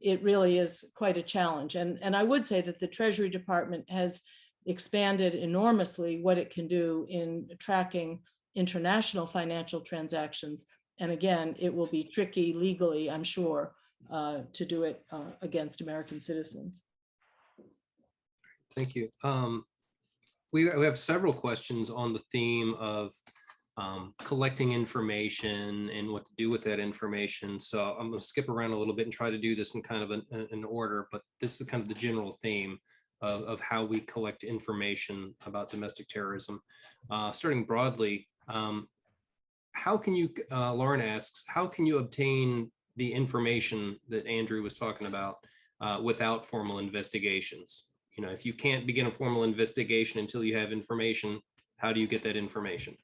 it really is quite a challenge. And I would say that the Treasury Department has expanded enormously what it can do in tracking international financial transactions. And again, it will be tricky legally, I'm sure, to do it against American citizens. Thank you. We have several questions on the theme of collecting information and what to do with that information. So I'm going to skip around a little bit and try to do this in kind of an order, but this is kind of the general theme of how we collect information about domestic terrorism. Starting broadly, how can you, Lauren asks, how can you obtain the information that Andrew was talking about without formal investigations? You know, if you can't begin a formal investigation until you have information, how do you get that information?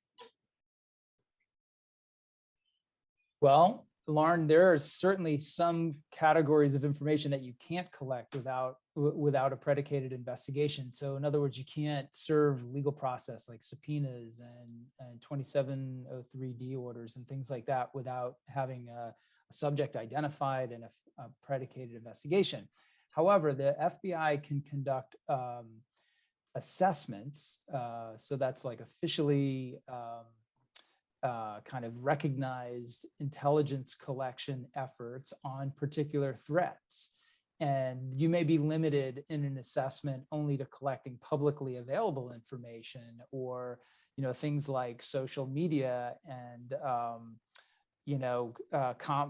Well, Lauren, there are certainly some categories of information that you can't collect without a predicated investigation. So in other words, you can't serve legal process like subpoenas and 2703D orders and things like that without having a subject identified and a predicated investigation. However, the FBI can conduct assessments. So that's like officially kind of recognized intelligence collection efforts on particular threats. And you may be limited in an assessment only to collecting publicly available information, or, you know, things like social media and, you know,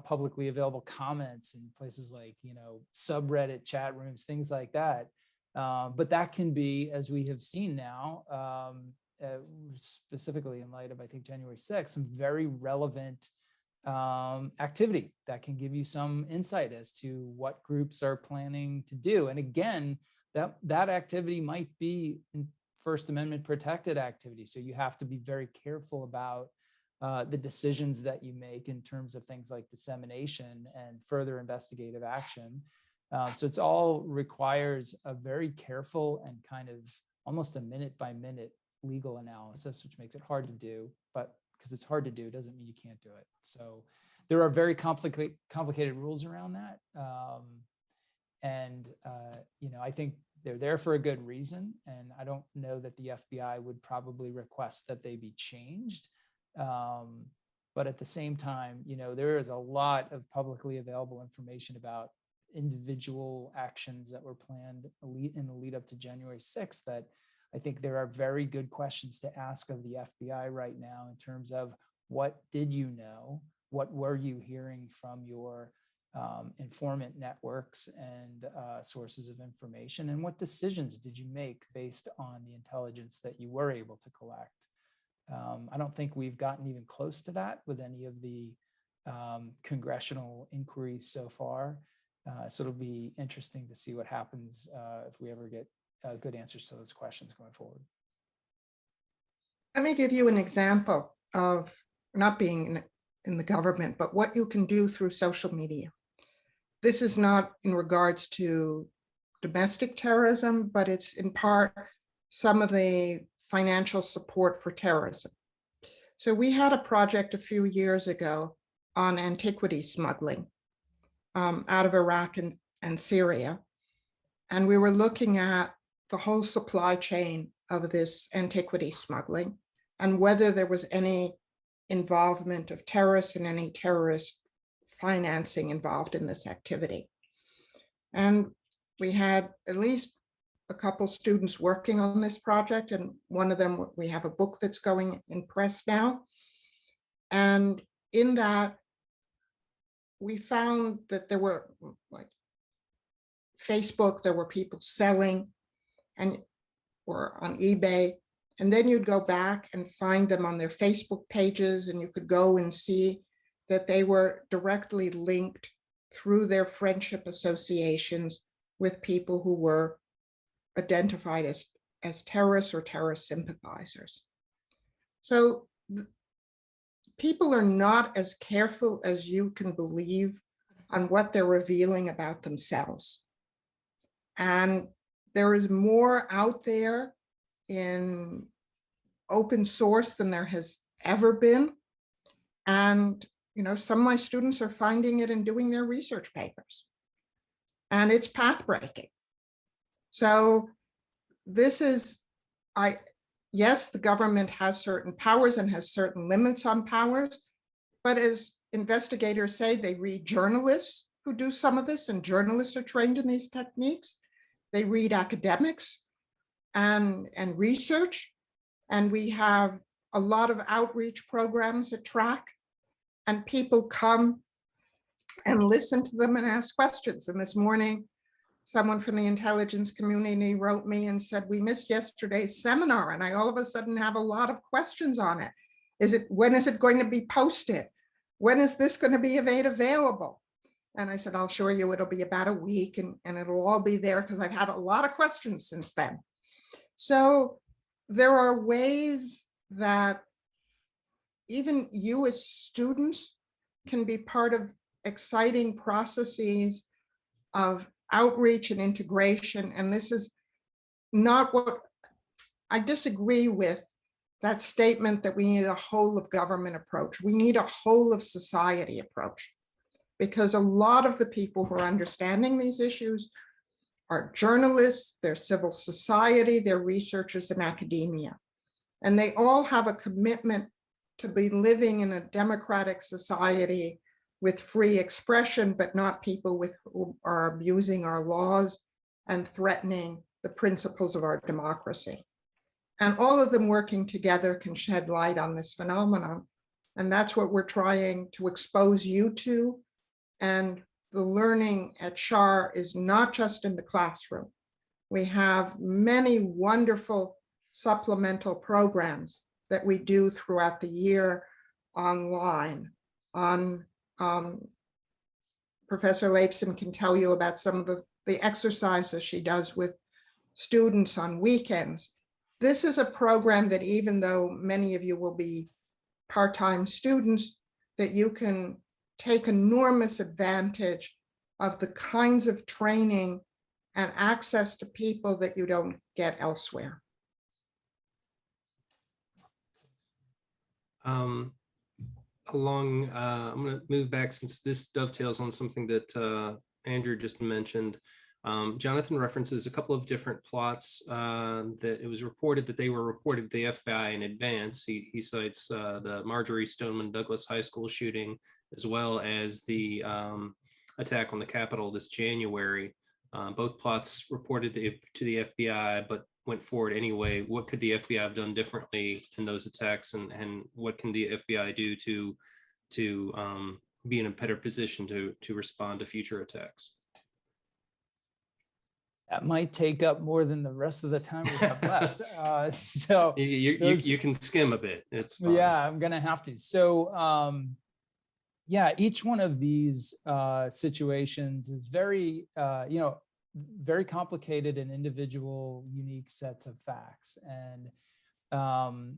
publicly available comments in places like, you know, subreddit chat rooms, things like that. But that can be, as we have seen now, specifically in light of, I think, January 6th, some very relevant activity that can give you some insight as to what groups are planning to do. And again, that activity might be First Amendment protected activity. So you have to be very careful about the decisions that you make in terms of things like dissemination and further investigative action. So it's all requires a very careful and kind of almost a minute by minute legal analysis, which makes it hard to do, but because it's hard to do doesn't mean you can't do it. So there are very complicated rules around that. You know, I think they're there for a good reason. And I don't know that the FBI would probably request that they be changed. But at the same time, there is a lot of publicly available information about individual actions that were planned in the lead up to January 6th that I think there are very good questions to ask of the FBI right now in terms of what did you know? What were you hearing from your informant networks and sources of information? And what decisions did you make based on the intelligence that you were able to collect? I don't think we've gotten even close to that with any of the congressional inquiries so far. So it'll be interesting to see what happens if we ever get good answers to those questions going forward. Let me give you an example of not being in the government, but what you can do through social media. This is not in regards to domestic terrorism, but it's in part some of the financial support for terrorism. So we had a project a few years ago on antiquity smuggling out of Iraq and Syria. And we were looking at the whole supply chain of this antiquity smuggling and whether there was any involvement of terrorists and any terrorist financing involved in this activity. And we had at least a couple students working on this project, and one of them, we have a book that's going in press now. And in that, we found that there were, like Facebook, there were people selling or on eBay, and then you'd go back and find them on their Facebook pages, and you could go and see that they were directly linked through their friendship associations with people who were identified as terrorists or terrorist sympathizers. So people are not as careful as you can believe on what they're revealing about themselves. And there is more out there in open source than there has ever been. And some of my students are finding it and doing their research papers. And it's path-breaking. So this is, yes, the government has certain powers and has certain limits on powers, but as investigators say, they read journalists who do some of this, and journalists are trained in these techniques. They read academics and research, and we have a lot of outreach programs at TRAC, and people come and listen to them and ask questions. And this morning, someone from the intelligence community wrote me and said, we missed yesterday's seminar, and I all of a sudden have a lot of questions on it. When is it going to be posted? When is this going to be made available? And I said, I'll assure you it'll be about a week, and it'll all be there because I've had a lot of questions since then. So there are ways that even you as students can be part of exciting processes of outreach and integration. And this is not what I disagree with, that statement that we need a whole of government approach. We need a whole of society approach, because a lot of the people who are understanding these issues are journalists, they're civil society, they're researchers in academia. And they all have a commitment to be living in a democratic society with free expression, but not people who are abusing our laws and threatening the principles of our democracy. And all of them working together can shed light on this phenomenon. And that's what we're trying to expose you to. And the learning at Schar is not just in the classroom. We have many wonderful supplemental programs that we do throughout the year online. Professor Laipson can tell you about some of the exercises she does with students on weekends. This is a program that, even though many of you will be part-time students, that you can take enormous advantage of the kinds of training and access to people that you don't get elsewhere. I'm going to move back, since this dovetails on something that Andrew just mentioned. Jonathan references a couple of different plots that it was reported that they were reported to the FBI in advance. He cites the Marjorie Stoneman Douglas High School shooting, as well as the attack on the Capitol this January. Both plots reported to the FBI, but went forward anyway. What could the FBI have done differently in those attacks, and what can the FBI do to be in a better position to respond to future attacks? That might take up more than the rest of the time we have left. So you can skim a bit. It's fine. Yeah, I'm gonna have to. So yeah, each one of these situations is very very complicated and individual, unique sets of facts. And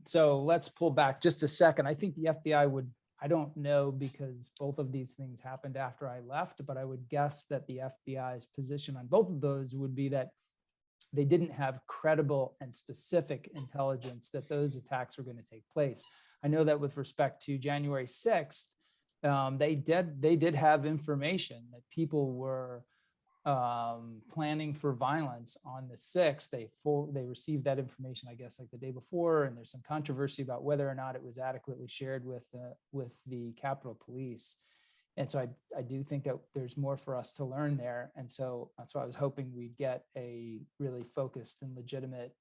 so let's pull back just a second. I think the FBI would, I don't know, because both of these things happened after I left, but I would guess that the FBI's position on both of those would be that they didn't have credible and specific intelligence that those attacks were going to take place. I know that with respect to January 6th, they did have information that people were planning for violence on the 6th. They received that information, I guess, like the day before, and there's some controversy about whether or not it was adequately shared with the Capitol Police. And so I do think that there's more for us to learn there. And so that's why I was hoping we'd get a really focused and legitimate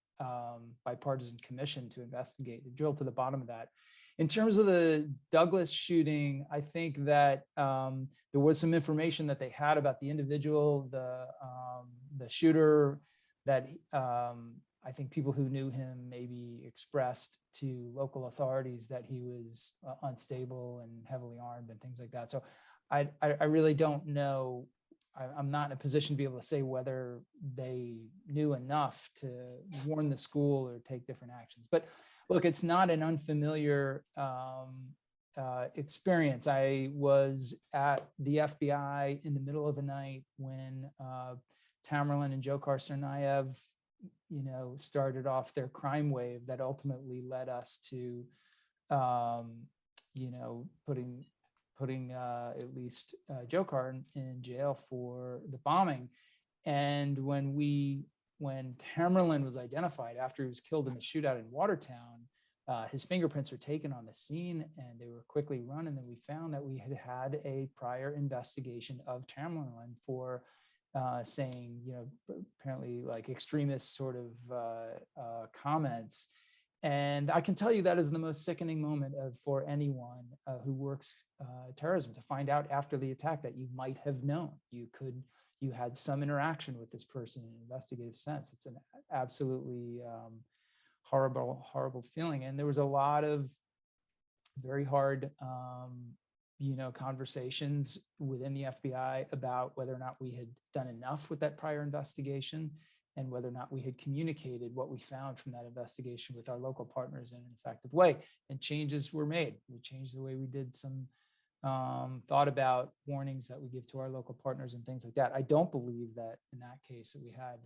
bipartisan commission to investigate, to drill to the bottom of that. In terms of the Douglas shooting, I think that there was some information that they had about the individual, the shooter, that I think people who knew him maybe expressed to local authorities that he was unstable and heavily armed and things like that. So I really don't know. I'm not in a position to be able to say whether they knew enough to warn the school or take different actions. But look, it's not an unfamiliar experience. I was at the FBI in the middle of the night when Tamerlan and Dzhokhar Tsarnaev, started off their crime wave that ultimately led us to, putting at least Dzhokhar in jail for the bombing. And when Tamerlan was identified after he was killed in the shootout in Watertown, his fingerprints were taken on the scene and they were quickly run. And then we found that we had a prior investigation of Tamerlan for saying, apparently like extremist sort of comments. And I can tell you that is the most sickening moment for anyone who works terrorism, to find out after the attack that you might have known. You had some interaction with this person in an investigative sense. It's an absolutely horrible feeling. And there was a lot of very hard, conversations within the FBI about whether or not we had done enough with that prior investigation and whether or not we had communicated what we found from that investigation with our local partners in an effective way. And changes were made. We changed the way we did some thought about warnings that we give to our local partners and things like that. I don't believe that in that case that we had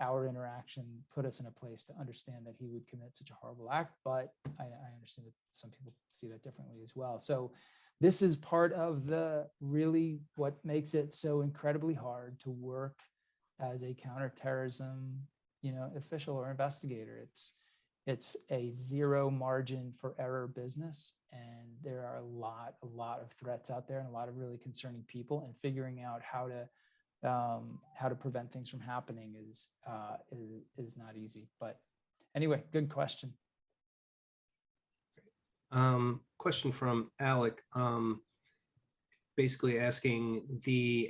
our interaction put us in a place to understand that he would commit such a horrible act, but I understand that some people see that differently as well. So this is part of really what makes it so incredibly hard to work as a counterterrorism, official or investigator. It's a zero margin for error business, and there are a lot of threats out there and a lot of really concerning people, and figuring out how to prevent things from happening is not easy. But anyway, good question. Question from Alec, basically asking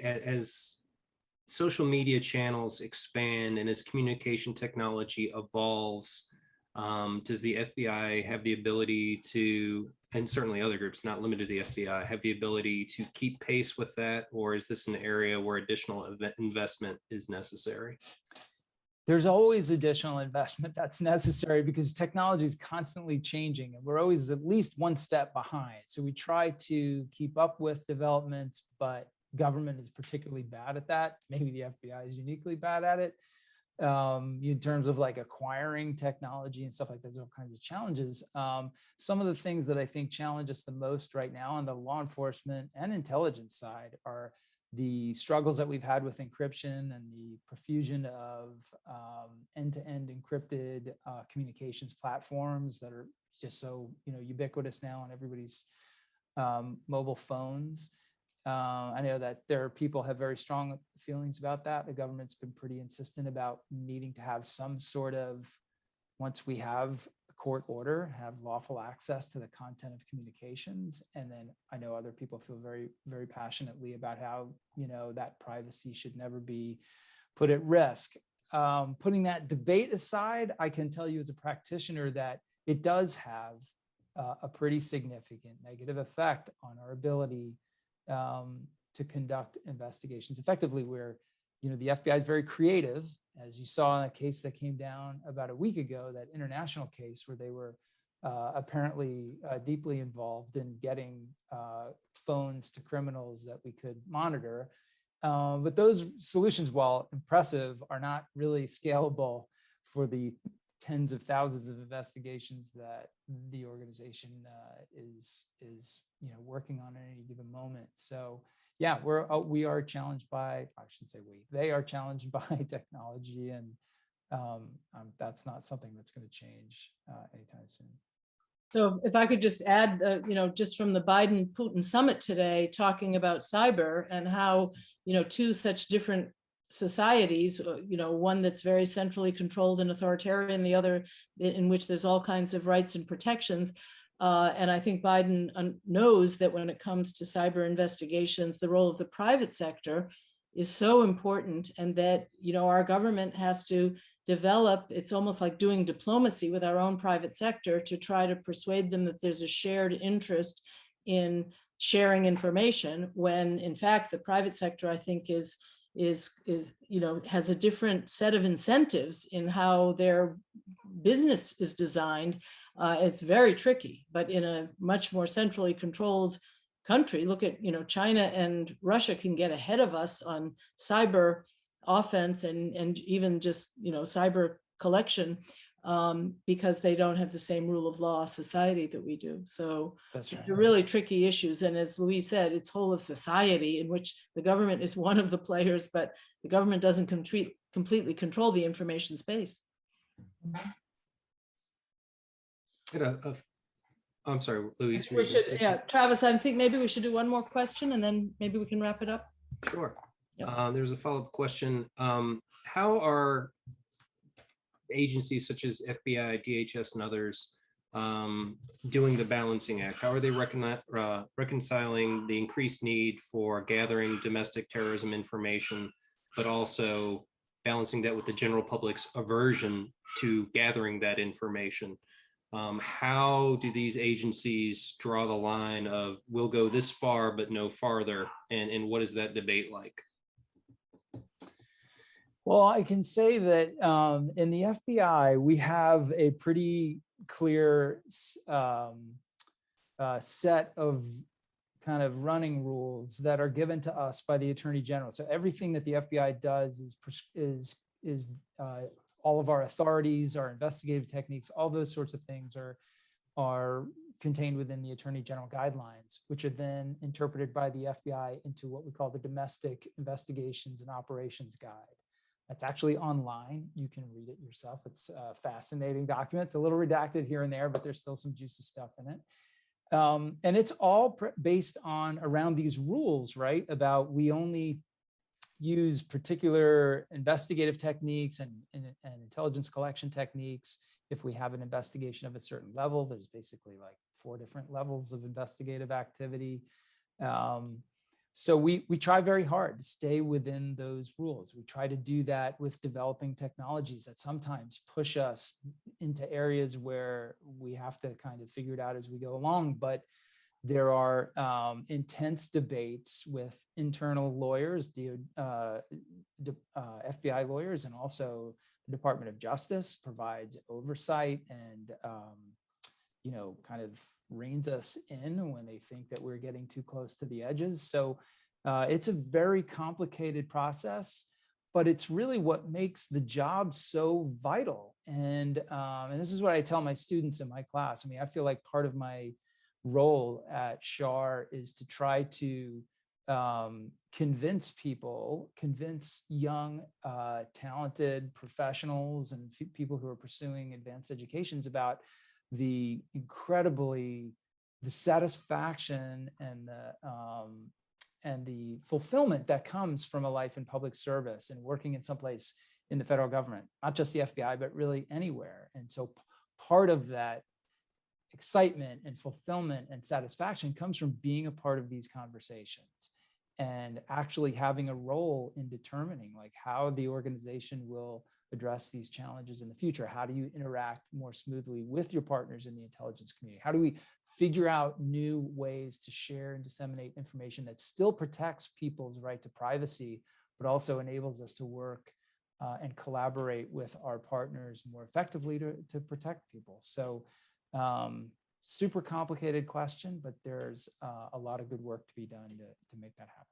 as social media channels expand and as communication technology evolves, does the FBI have the ability to, and certainly other groups, not limited to the FBI, have the ability to keep pace with that? Or is this an area where additional investment is necessary? There's always additional investment that's necessary because technology is constantly changing and we're always at least one step behind. So we try to keep up with developments, but government is particularly bad at that. Maybe the FBI is uniquely bad at it. In terms of like acquiring technology and stuff like that, there's all kinds of challenges. Some of the things that I think challenge us the most right now on the law enforcement and intelligence side are the struggles that we've had with encryption and the profusion of end-to-end encrypted communications platforms that are just so ubiquitous now on everybody's mobile phones. I know that there are people have very strong feelings about that. The government's been pretty insistent about needing to have some sort of, once we have a court order, have lawful access to the content of communications. And then I know other people feel very, very passionately about how, that privacy should never be put at risk. Putting that debate aside, I can tell you as a practitioner that it does have a pretty significant negative effect on our ability to conduct investigations effectively, where the FBI is very creative, as you saw in a case that came down about a week ago, that international case where they were apparently deeply involved in getting phones to criminals that we could monitor. But those solutions, while impressive, are not really scalable for the tens of thousands of investigations that the organization is working on at any given moment. So yeah, we are challenged by, I shouldn't say they are challenged by technology, and that's not something that's going to change anytime soon. So if I could just add, just from the Biden-Putin summit today, talking about cyber and how, two such different societies, one that's very centrally controlled and authoritarian, the other in which there's all kinds of rights and protections. And I think Biden knows that when it comes to cyber investigations, the role of the private sector is so important, and that, our government has to develop, it's almost like doing diplomacy with our own private sector to try to persuade them that there's a shared interest in sharing information, when in fact the private sector, I think, has a different set of incentives in how their business is designed. It's very tricky, but in a much more centrally controlled country, look at, China and Russia can get ahead of us on cyber offense and even just, cyber collection, because they don't have the same rule of law society that we do. So That's right. they're really tricky issues. And as Louise said, it's whole of society, in which the government is one of the players, but the government doesn't completely control the information space. I'm sorry, Louise. Travis, I think maybe we should do one more question and then maybe we can wrap it up. Sure. Yep. There's a follow-up question. How are agencies such as FBI, DHS, and others doing the balancing act? How are they reconciling the increased need for gathering domestic terrorism information, but also balancing that with the general public's aversion to gathering that information? How do these agencies draw the line of we'll go this far but no farther, and what is that debate like? Well, I can say that in the FBI, we have a pretty clear set of kind of running rules that are given to us by the Attorney General. So everything that the FBI does is all of our authorities, our investigative techniques, all those sorts of things are contained within the Attorney General guidelines, which are then interpreted by the FBI into what we call the Domestic Investigations and Operations Guide. That's actually online. You can read it yourself. It's a fascinating document. It's a little redacted here and there, but there's still some juicy stuff in it. And it's all based on around these rules, right? About we only use particular investigative techniques and intelligence collection techniques if we have an investigation of a certain level. There's basically like 4 different levels of investigative activity. So we try very hard to stay within those rules. We try to do that with developing technologies that sometimes push us into areas where we have to kind of figure it out as we go along. But there are intense debates with internal lawyers, FBI lawyers, and also the Department of Justice provides oversight and kind of reins us in when they think that we're getting too close to the edges. So it's a very complicated process, but it's really what makes the job so vital. And this is what I tell my students in my class. I mean, I feel like part of my role at Schar is to try to convince people, convince young, talented professionals and people who are pursuing advanced educations about the satisfaction and the fulfillment that comes from a life in public service and working in someplace in the federal government, not just the FBI, but really anywhere. And so part of that excitement and fulfillment and satisfaction comes from being a part of these conversations and actually having a role in determining like how the organization will address these challenges in the future. How do you interact more smoothly with your partners in the intelligence community? How do we figure out new ways to share and disseminate information that still protects people's right to privacy, but also enables us to work and collaborate with our partners more effectively to protect people? So super complicated question, but there's a lot of good work to be done to make that happen.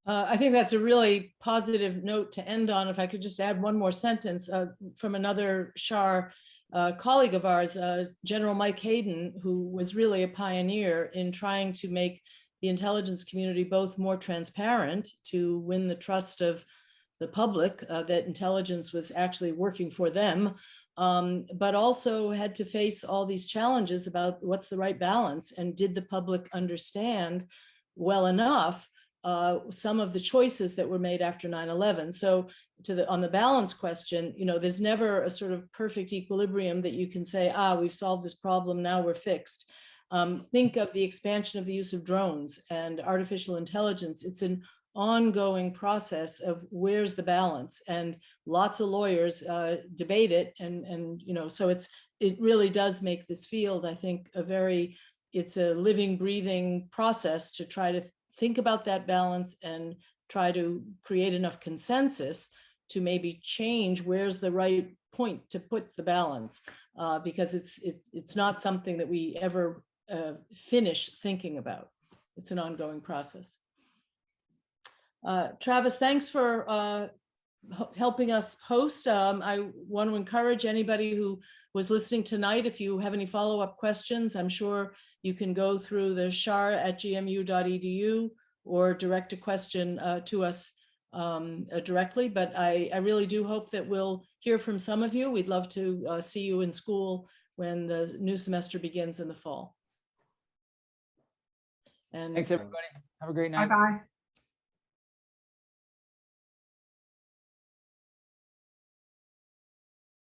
I think that's a really positive note to end on. If I could just add one more sentence from another Schar colleague of ours, General Mike Hayden, who was really a pioneer in trying to make the intelligence community both more transparent to win the trust of the public that intelligence was actually working for them, but also had to face all these challenges about what's the right balance, and did the public understand well enough some of the choices that were made after 9/11. So on the balance question, there's never a sort of perfect equilibrium that you can say, we've solved this problem, now we're fixed. Think of the expansion of the use of drones and artificial intelligence. It's an ongoing process of where's the balance, and lots of lawyers debate it, and so it really does make this field, I think, it's a living, breathing process to try to think about that balance and try to create enough consensus to maybe change where's the right point to put the balance, because it's not something that we ever finish thinking about. It's an ongoing process. Travis, thanks for helping us host. I want to encourage anybody who was listening tonight, if you have any follow-up questions, I'm sure you can go through the schar@gmu.edu or direct a question to us directly. But I really do hope that we'll hear from some of you. We'd love to see you in school when the new semester begins in the fall. And thanks, everybody. Have a great night. Bye-bye.